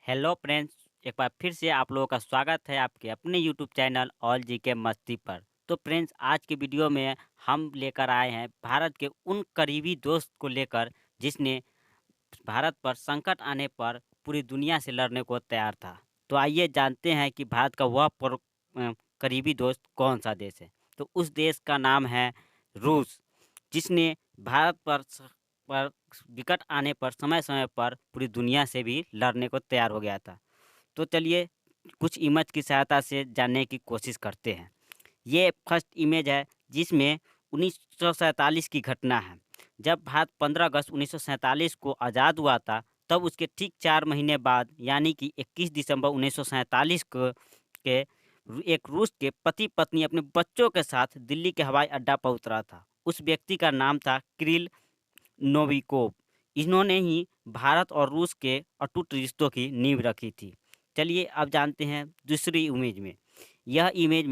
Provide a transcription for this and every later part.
Hello friends. एक बार फिर से आप लोगों का स्वागत है आपके अपने यूट्यूब चैनल ऑल जी के मस्ती पर। तो फ्रेंड्स, आज की वीडियो में हम लेकर आए हैं भारत के उन करीबी दोस्त को लेकर जिसने भारत पर संकट आने पर पूरी दुनिया से लड़ने को तैयार था। तो आइए जानते हैं कि भारत का वह करीबी दोस्त कौन सा देश है। तो उस देश का नाम है रूस, जिसने भारत पर विकट आने पर समय समय पर पूरी दुनिया से भी लड़ने को तैयार हो गया था। तो चलिए कुछ इमेज की सहायता से जानने की कोशिश करते हैं। ये फर्स्ट इमेज है जिसमें 1947 की घटना है। जब भारत 15 अगस्त 1947 को आज़ाद हुआ था, तब उसके ठीक 4 महीने बाद यानी कि 21 दिसंबर 1947 को के एक रूस के पति पत्नी अपने बच्चों के साथ दिल्ली के हवाई अड्डा पर उतरा था। उस व्यक्ति का नाम था किरिल नोविकोव। इन्होंने ही भारत और रूस के अटूट रिश्तों की नींव रखी थी। चलिए अब जानते हैं दूसरी इमेज में। यह इमेज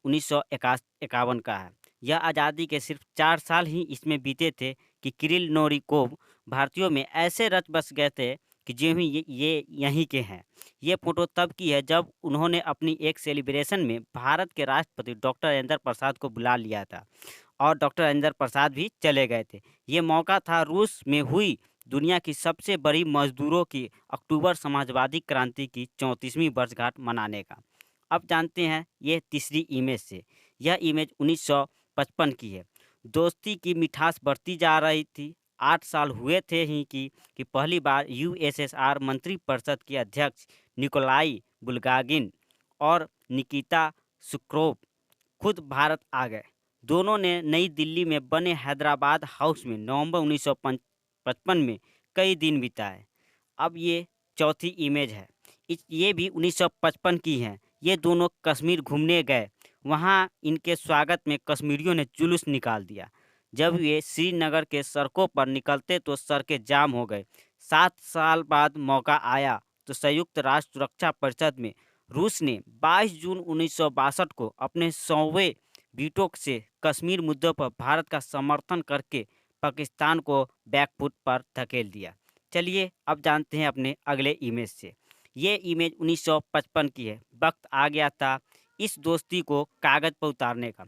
1951 का है। यह आज़ादी के सिर्फ 4 साल ही इसमें बीते थे कि किरिल नोरिकोव भारतीयों में ऐसे रच बस गए थे कि जो ही ये यहीं के हैं। ये फोटो तब की है जब उन्होंने अपनी एक सेलिब्रेशन में भारत के राष्ट्रपति डॉक्टर राजेंद्र प्रसाद को बुला लिया था और डॉक्टर राजेंद्र प्रसाद भी चले गए थे। ये मौका था रूस में हुई दुनिया की सबसे बड़ी मजदूरों की अक्टूबर समाजवादी क्रांति की 34वीं वर्षगांठ मनाने का। अब जानते हैं ये तीसरी इमेज से। यह इमेज 1955 की है। दोस्ती की मिठास बढ़ती जा रही थी। 8 साल हुए थे ही कि पहली बार यूएसएसआर मंत्रिपरिषद के अध्यक्ष निकोलाई बुल्गागिन और निकिता सुक्रोव खुद भारत आ गए। दोनों ने नई दिल्ली में बने हैदराबाद हाउस में नवंबर 1955 में कई दिन बिताए। अब ये चौथी इमेज है। ये भी 1955 की है। ये दोनों कश्मीर घूमने गए। वहाँ इनके स्वागत में कश्मीरियों ने जुलूस निकाल दिया। जब ये श्रीनगर के सड़कों पर निकलते तो सड़कें जाम हो गए। 7 साल बाद मौका आया तो संयुक्त राष्ट्र सुरक्षा परिषद में रूस ने 22 जून 1962 को अपने 100वें वीटो से कश्मीर मुद्दे पर भारत का समर्थन करके पाकिस्तान को बैकफुट पर धकेल दिया। चलिए अब जानते हैं अपने अगले इमेज से। ये इमेज 1955 की है। वक्त आ गया था इस दोस्ती को कागज पर उतारने का।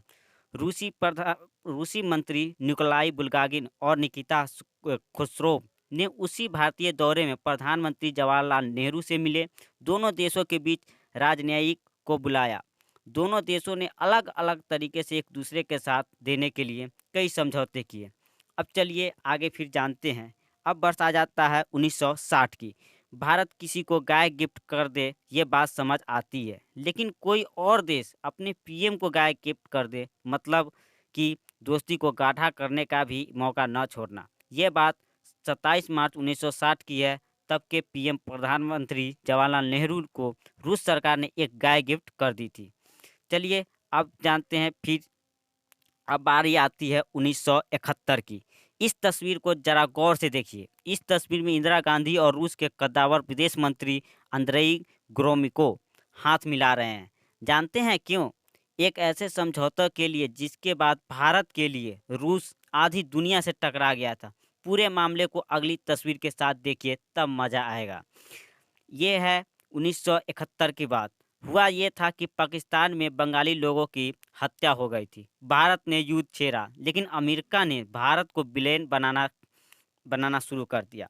रूसी मंत्री निकोलाई बुल्गागिन और निकिता खुसरोव ने उसी भारतीय दौरे में प्रधानमंत्री जवाहरलाल नेहरू से मिले। दोनों देशों के बीच राजनयिक को बुलाया। दोनों देशों ने अलग अलग तरीके से एक दूसरे के साथ देने के लिए कई समझौते किए। अब चलिए आगे फिर जानते हैं। अब वर्ष आ जाता है 1960 की। भारत किसी को गाय गिफ्ट कर दे ये बात समझ आती है, लेकिन कोई और देश अपने पीएम को गाय गिफ्ट कर दे मतलब कि दोस्ती को गाढ़ा करने का भी मौका न छोड़ना। ये बात 27 मार्च 1960 की है। तब के पीएम प्रधानमंत्री जवाहरलाल नेहरू को रूस सरकार ने एक गाय गिफ्ट कर दी थी। चलिए अब जानते हैं फिर। अब बारी आती है 1971 की। इस तस्वीर को जरा गौर से देखिए। इस तस्वीर में इंदिरा गांधी और रूस के कद्दावर विदेश मंत्री अंद्रेई ग्रोमिको हाथ मिला रहे हैं। जानते हैं क्यों? एक ऐसे समझौते के लिए जिसके बाद भारत के लिए रूस आधी दुनिया से टकरा गया था। पूरे मामले को अगली तस्वीर के साथ देखिए, तब मज़ा आएगा। ये है 1971 की बात। हुआ ये था कि पाकिस्तान में बंगाली लोगों की हत्या हो गई थी। भारत ने युद्ध छेड़ा, लेकिन अमेरिका ने भारत को विलेन बनाना शुरू कर दिया।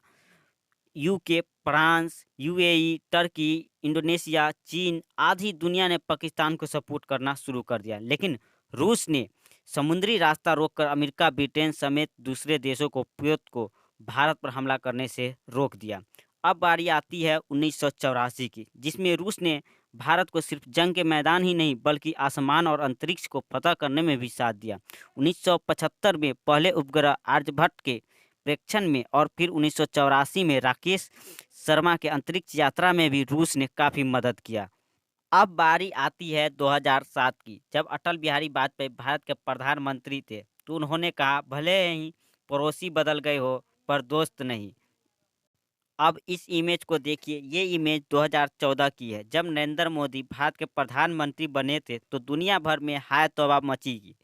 UK, France, UAE, Turkey, Indonesia, चीन आधी दुनिया ने पाकिस्तान को सपोर्ट करना शुरू कर दिया, लेकिन रूस ने समुद्री रास्ता रोककर अमेरिका, ब्रिटेन समेत दूसरे देशों को भारत पर हमला करने से रोक दिया। अब बारी आती है 1984 की, जिसमें रूस ने भारत को सिर्फ जंग के मैदान ही नहीं बल्कि आसमान और अंतरिक्ष को फतह करने में भी साथ दिया। 1975 में पहले उपग्रह आर्यभट्ट के प्रेक्षण में और फिर 1984 में राकेश शर्मा के अंतरिक्ष यात्रा में भी रूस ने काफ़ी मदद किया। अब बारी आती है 2007 की, जब अटल बिहारी वाजपेयी भारत के प्रधानमंत्री थे तो उन्होंने कहा, भले ही पड़ोसी बदल गए हो पर दोस्त नहीं। अब इस इमेज को देखिए। ये इमेज 2014 की है, जब नरेंद्र मोदी भारत के प्रधानमंत्री बने थे तो दुनिया भर में हाय तौबा मची थी।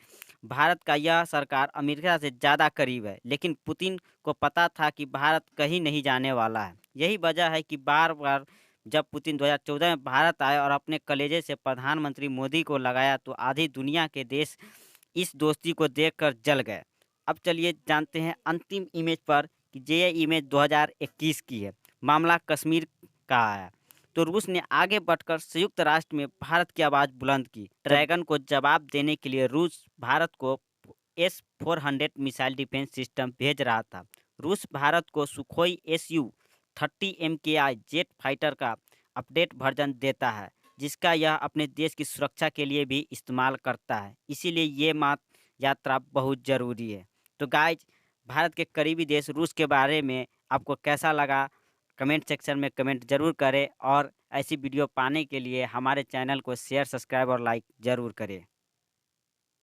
भारत का यह सरकार अमेरिका से ज़्यादा करीब है, लेकिन पुतिन को पता था कि भारत कहीं नहीं जाने वाला है। यही वजह है कि बार-बार जब पुतिन 2014 में भारत आए और अपने कलेजे से प्रधानमंत्री मोदी को लगाया तो आधी दुनिया के देश इस दोस्ती को देखकर जल गए। अब चलिए जानते हैं अंतिम इमेज पर कि ये इमेज 2021 की है। मामला कश्मीर का है। तो रूस ने आगे बढ़कर संयुक्त राष्ट्र में भारत की आवाज़ बुलंद की। ड्रैगन को जवाब देने के लिए रूस भारत को S-400 मिसाइल डिफेंस सिस्टम भेज रहा था। रूस भारत को Sukhoi Su-30 MKI jet fighter का अपडेट वर्जन देता है, जिसका यह अपने देश की सुरक्षा के लिए भी इस्तेमाल करता है। इसीलिए ये यात्रा बहुत ज़रूरी है। तो गाइज, भारत के करीबी देश रूस के बारे में आपको कैसा लगा, कमेंट सेक्शन में कमेंट ज़रूर करें और ऐसी वीडियो पाने के लिए हमारे चैनल को शेयर, सब्सक्राइब और लाइक ज़रूर करें।